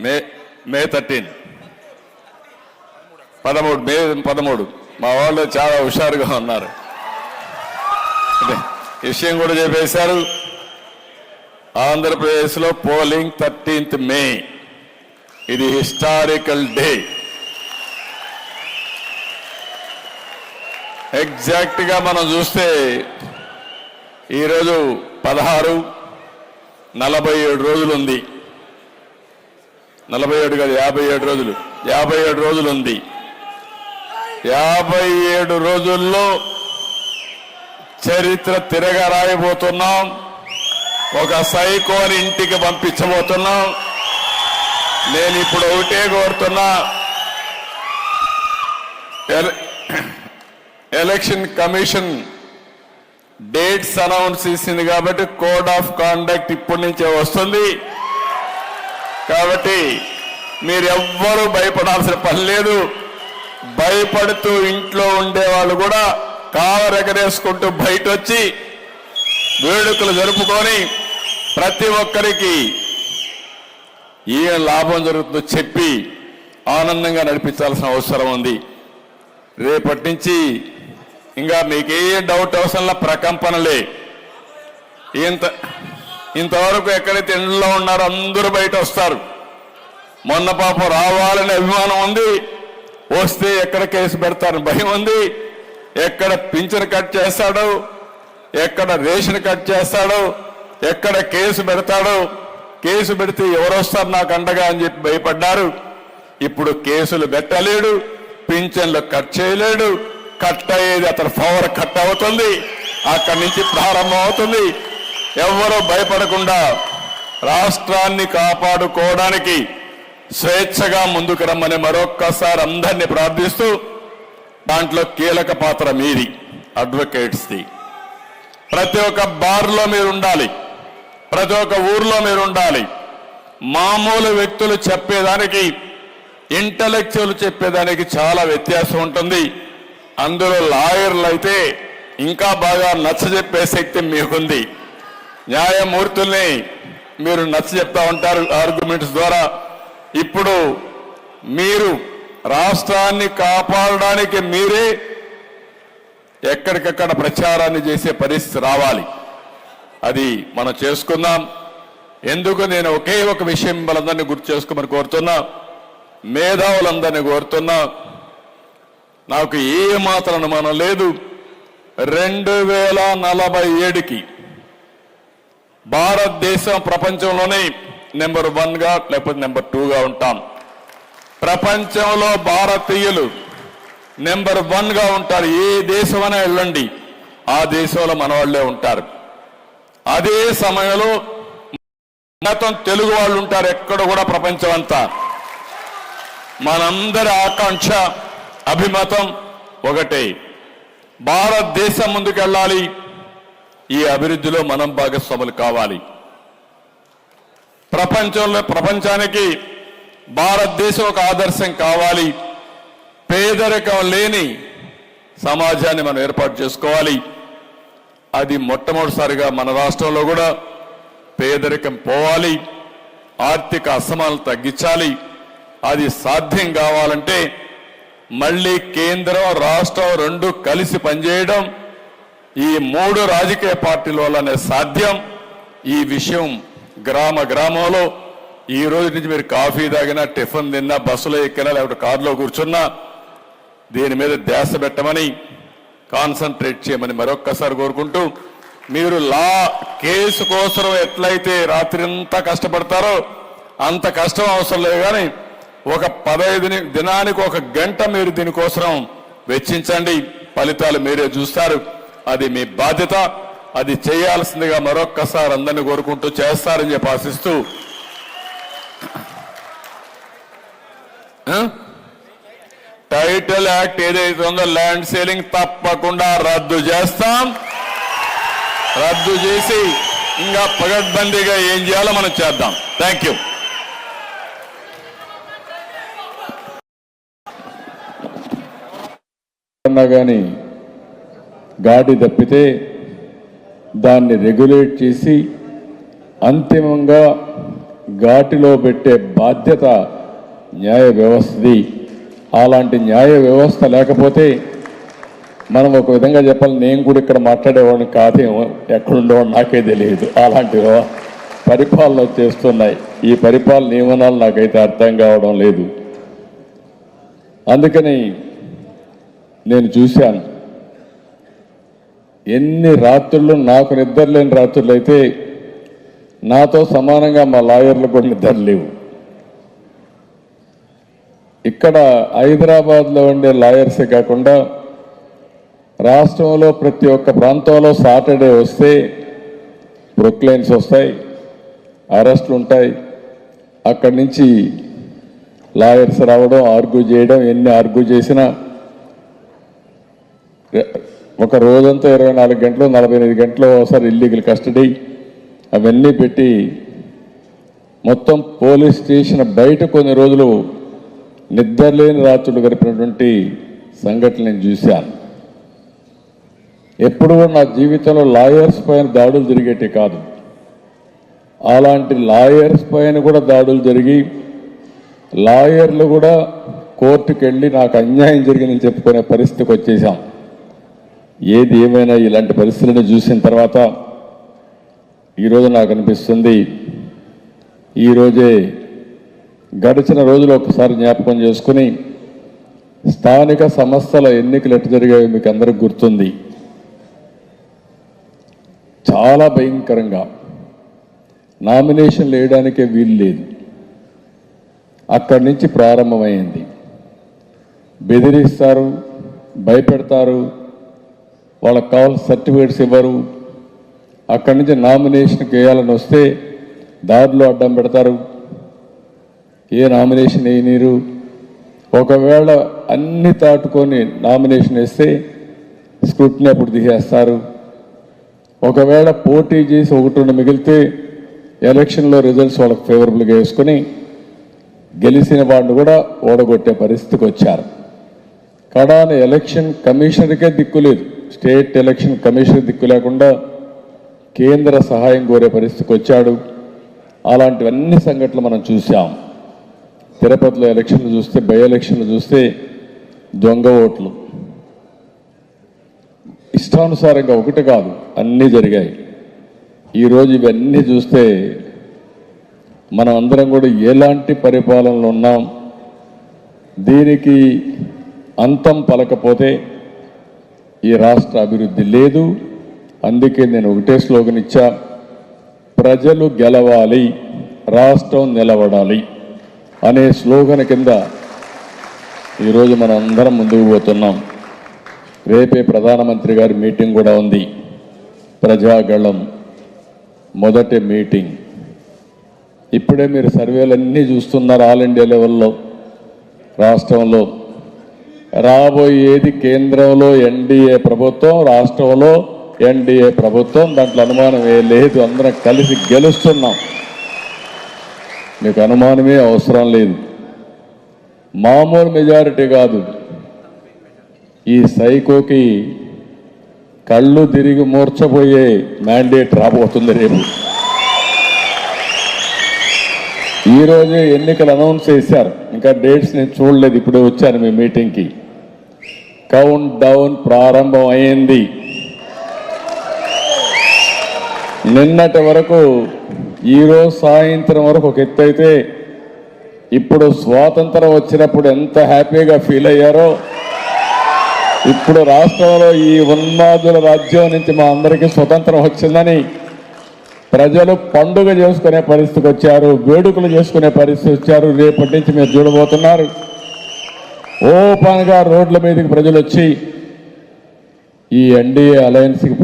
మే 13 మే 13 మా వాళ్ళు చాలా హుషారుగా ఉన్నారు. విషయం కూడా చెప్పేశారు. ఆంధ్రప్రదేశ్లో పోలింగ్ 13th మే. ఇది హిస్టారికల్ డే. ఎగ్జాక్ట్గా మనం చూస్తే ఈరోజు 47 రోజులు ఉంది. 47 కాదు, 57 రోజులు. 57 రోజులు ఉంది. 57 రోజుల్లో చరిత్ర తిరగా రాయబోతున్నాం. ఒక సైకోని ఇంటికి పంపించబోతున్నాం. నేను ఇప్పుడు ఒకటే కోరుతున్నా, ఎలక్షన్ కమిషన్ డేట్స్ అనౌన్స్ చేసింది కాబట్టి కోడ్ ఆఫ్ కాండక్ట్ ఇప్పటి నుంచే వస్తుంది. కాబట్టి మీరెవ్వరూ భయపడాల్సిన పని లేదు. భయపడుతూ ఇంట్లో ఉండేవాళ్ళు కూడా కావరెగరేసుకుంటూ బయట వచ్చి వేడుకలు జరుపుకొని ప్రతి ఒక్కరికి ఏ లాభం జరుగుతుందో చెప్పి ఆనందంగా నడిపించాల్సిన అవసరం ఉంది. రేపటి నుంచి ఇంకా మీకే డౌట్ అవసరంలా ప్రకంపనలే. ఇంతవరకు ఎక్కడైతే ఇంట్లో ఉన్నారో అందరూ బయట వస్తారు. మొన్న పాపం రావాలనే అభిమానం ఉంది. వస్తే ఎక్కడ కేసు పెడతారని భయం ఉంది. ఎక్కడ పింఛను కట్ చేస్తాడో, ఎక్కడ రేషన్ కట్ చేస్తాడో, ఎక్కడ కేసు పెడతాడో, కేసు పెడితే ఎవరు వస్తారు నాకు అండగా అని చెప్పి భయపడ్డారు. ఇప్పుడు కేసులు పెట్టలేడు, పింఛన్లు కట్ చేయలేడు. కట్ అయ్యేది అతని పవర్ కట్ అవుతుంది. అక్కడి నుంచి ప్రారంభం అవుతుంది. ఎవరూ భయపడకుండా రాష్ట్రాన్ని కాపాడుకోవడానికి స్వేచ్ఛగా ముందుకు రమ్మని మరొక్కసారి అందరినీ ప్రార్థిస్తూ, దాంట్లో కీలక పాత్ర మీది, అడ్వకేట్స్ది. ప్రతి ఒక్క బార్లో మీరు ఉండాలి, ప్రతి ఒక్క ఊర్లో మీరు ఉండాలి. మామూలు వ్యక్తులు చెప్పేదానికి, ఇంటలెక్చువల్ చెప్పేదానికి చాలా వ్యత్యాసం ఉంటుంది. అందులో లాయర్లు అయితే ఇంకా బాగా నచ్చజెప్పే శక్తి మీకుంది. న్యాయమూర్తుల్ని మీరు నచ్చజెప్తా ఉంటారు ఆర్గ్యుమెంట్స్ ద్వారా. ఇప్పుడు మీరు రాష్ట్రాన్ని కాపాడడానికి మీరే ఎక్కడికక్కడ ప్రచారాన్ని చేసే పరిస్థితి రావాలి. అది మనం చేసుకుందాం. ఎందుకు నేను ఒకే ఒక విషయం వాళ్ళందరినీ గుర్తు చేసుకోమని కోరుతున్నా, మేధావులందరినీ కోరుతున్నా. నాకు ఏ మాత్రం అనుమానం లేదు, 2047కి భారతదేశం ప్రపంచంలోనే నెంబర్ 1గా లేకపోతే నెంబర్ 2గా ఉంటాం. ప్రపంచంలో భారతీయులు నెంబర్ 1గా ఉంటారు. ఏ దేశమైనా వెళ్ళండి, ఆ దేశంలో మన వాళ్ళే ఉంటారు. అదే సమయంలో మొత్తం తెలుగు వాళ్ళు ఉంటారు ఎక్కడ కూడా ప్రపంచం అంతా. మనందరి ఆకాంక్ష, అభిమతం ఒకటే, భారతదేశం ముందుకెళ్ళాలి. ఈ అభివృద్ధిలో మనం భాగస్వాములు కావాలి. ప్రపంచానికి భారతదేశం ఒక ఆదర్శం కావాలి. పేదరికం లేని సమాజాన్ని మనం ఏర్పాటు చేసుకోవాలి. అది మొట్టమొదటిసారిగా మన రాష్ట్రంలో కూడా పేదరికం పోవాలి, ఆర్థిక అసమానతలు తగ్గించాలి. అది సాధ్యం కావాలంటే మళ్ళీ కేంద్రం రాష్ట్రం రెండు కలిసి పనిచేయడం, ఈ 3 రాజకీయ పార్టీల వల్లనే సాధ్యం. ఈ విషయం గ్రామంలో ఈ రోజు నుంచి మీరు కాఫీ తాగినా, టిఫిన్ తిన్నా, బస్సులో ఎక్కినా, లేకపోతే కారులో కూర్చున్నా దీని మీద ధ్యాస పెట్టమని, కాన్సన్ట్రేట్ చేయమని మరొక్కసారి కోరుకుంటూ, మీరు కేసు కోసం ఎట్లయితే రాత్రంతా కష్టపడతారో అంత కష్టం అవసరం లేదు. కానీ ఒక 15 దినానికి 1 గంట మీరు దీనికోసం వెచ్చించండి. ఫలితాలు మీరే చూస్తారు. అది మీ బాధ్యత. అది చేయాల్సిందిగా మరొక్కసారి అందరినీ కోరుకుంటూ చేస్తారని చెప్పి ఆశిస్తూ, టైటిల్ యాక్ట్ ఏదైతే ఉందో ల్యాండ్ సేలింగ్ తప్పకుండా రద్దు చేస్తాం. రద్దు చేసి ఇంకా పగడ్బందీగా ఏం చేయాలో మనం చేద్దాం. Thank you. కానీ గాడి తప్పితే దాన్ని రెగ్యులేట్ చేసి అంతిమంగా ఘాటిలో పెట్టే బాధ్యత న్యాయ వ్యవస్థది. అలాంటి న్యాయ వ్యవస్థ లేకపోతే మనం ఒక విధంగా చెప్పాలి, నేను కూడా ఇక్కడ మాట్లాడేవాడిని కాదేమో, ఎక్కడుండేవాడు నాకే తెలియదు. అలాంటి పరిపాలన చేస్తున్నాయి. ఈ పరిపాలన నియమనాలు నాకైతే అర్థం కావడం లేదు. అందుకని నేను చూశాను ఎన్ని రాత్రులు, నాకు నిద్ర లేని రాత్రులు అయితే నాతో సమానంగా మా లాయర్లు కూడా నిద్ర లేవు. ఇక్కడ హైదరాబాద్లో ఉండే లాయర్సే కాకుండా రాష్ట్రంలో ప్రతి ఒక్క ప్రాంతంలో సాటర్డే వస్తే ప్రొక్లైన్స్ వస్తాయి, అరెస్టులు ఉంటాయి. అక్కడి నుంచి లాయర్స్ రావడం, ఆర్గ్యూ చేయడం, ఎన్ని ఆర్గ్యూ చేసినా ఒక రోజంతా 24 గంటలు 48 గంటలు ఒకసారి ఇల్లీగల్ కస్టడీ అవన్నీ పెట్టి మొత్తం పోలీస్ స్టేషన్ బయట కొన్ని రోజులు నిద్రలేని రాత్రులు గడిపినటువంటి సంఘటనలు నేను చూశాను. ఎప్పుడు కూడా నా జీవితంలో లాయర్స్ పైన దాడులు జరిగేటి కాదు. అలాంటి లాయర్స్ పైన కూడా దాడులు జరిగి లాయర్లు కూడా కోర్టుకు వెళ్ళి నాకు అన్యాయం జరిగిందని చెప్పుకునే పరిస్థితికి వచ్చేసాం. ఏది ఏమైనా ఇలాంటి పరిస్థితులను చూసిన తర్వాత ఈరోజు నాకు అనిపిస్తుంది, ఈరోజే గడిచిన రోజులు ఒకసారి జ్ఞాపకం చేసుకుని స్థానిక సంస్థల ఎన్నికలు ఎట్టు జరిగాయో మీకు అందరికి గుర్తుంది. చాలా భయంకరంగా నామినేషన్లు వేయడానికే వీలు లేదు. అక్కడి నుంచి ప్రారంభమైంది. బెదిరిస్తారు, భయపెడతారు, వాళ్ళకి కావాల్సిన సర్టిఫికేట్స్ ఇవ్వరు. అక్కడి నుంచి నామినేషన్కి వేయాలని వస్తే దారిలో అడ్డం పెడతారు, ఏ నామినేషన్ వేయనీరు. ఒకవేళ అన్ని దాటుకొని నామినేషన్ వేస్తే స్క్రూటినీ అప్పుడు తీసేస్తారు. ఒకవేళ పోటీ చేసి 1-2 మిగిలితే ఎలక్షన్లో రిజల్ట్స్ వాళ్ళకి ఫేవరబుల్గా వేసుకొని గెలిచిన వాడిని కూడా ఓడగొట్టే పరిస్థితికి వచ్చారు. కడాన ఎలక్షన్ కమిషనర్కే దిక్కు లేదు, స్టేట్ ఎలక్షన్ కమిషనర్ దిక్కు లేకుండా కేంద్ర సహాయం కోరే పరిస్థితికి వచ్చాడు. అలాంటివన్నీ సంఘటనలు మనం చూసాం. తిరుపతిలో ఎలక్షన్లు చూస్తే, బై ఎలక్షన్లు చూస్తే దొంగ ఓట్లు ఇష్టానుసారంగా ఒకటి కాదు అన్నీ జరిగాయి. ఈరోజు ఇవన్నీ చూస్తే మనం అందరం కూడా ఎలాంటి పరిపాలనలో ఉన్నాం. దీనికి అంతం పలకపోతే ఈ రాష్ట్ర అభివృద్ధి లేదు. అందుకే నేను ఒకటే స్లోగన్ ఇచ్చా, ప్రజలు గెలవాలి, రాష్ట్రం నిలబడాలి అనే స్లోగన్ కింద ఈరోజు మనం అందరం ముందుకు పోతున్నాం. రేపే ప్రధానమంత్రి గారి మీటింగ్ కూడా ఉంది. ప్రజాగళం మొదటి మీటింగ్. ఇప్పుడే మీరు సర్వేలన్నీ చూస్తున్నారు. ఆల్ ఇండియా లెవెల్లో రాష్ట్రంలో రాబోయేది కేంద్రంలో ఎన్డీఏ ప్రభుత్వం, రాష్ట్రంలో ఎన్డీఏ ప్రభుత్వం. దాంట్లో అనుమానమే లేదు. అందరం కలిసి గెలుస్తున్నాం. మీకు అనుమానమే అవసరం లేదు. మామూలు మెజారిటీ కాదు. ఈ సైకోకి కళ్ళు తిరిగి మూర్చపోయే మ్యాండేట్ రాబోతుంది రేపు. ఈరోజే ఎన్నికలు అనౌన్స్ చేశారు. ఇంకా డేట్స్ నేను చూడలేదు, ఇప్పుడే వచ్చాను మీ మీటింగ్కి. కౌంట్ డౌన్ ప్రారంభం అయింది. నిన్నటి వరకు, ఈరోజు సాయంత్రం వరకు ఒక ఎత్తు అయితే, ఇప్పుడు స్వాతంత్రం వచ్చినప్పుడు ఎంత హ్యాపీగా ఫీల్ అయ్యారో, ఇప్పుడు రాష్ట్రంలో ఈ ఉన్మాదుల రాజ్యం నుంచి మా అందరికీ స్వతంత్రం వచ్చిందని ప్రజలు పండుగ చేసుకునే పరిస్థితికి వచ్చారు, వేడుకలు చేసుకునే పరిస్థితి వచ్చారు. రేపటి నుంచి మీరు చూడబోతున్నారు, ఓపెన్గా రోడ్ల మీదకి ప్రజలు వచ్చి ఈ ఎన్డీఏ అలయన్స్కి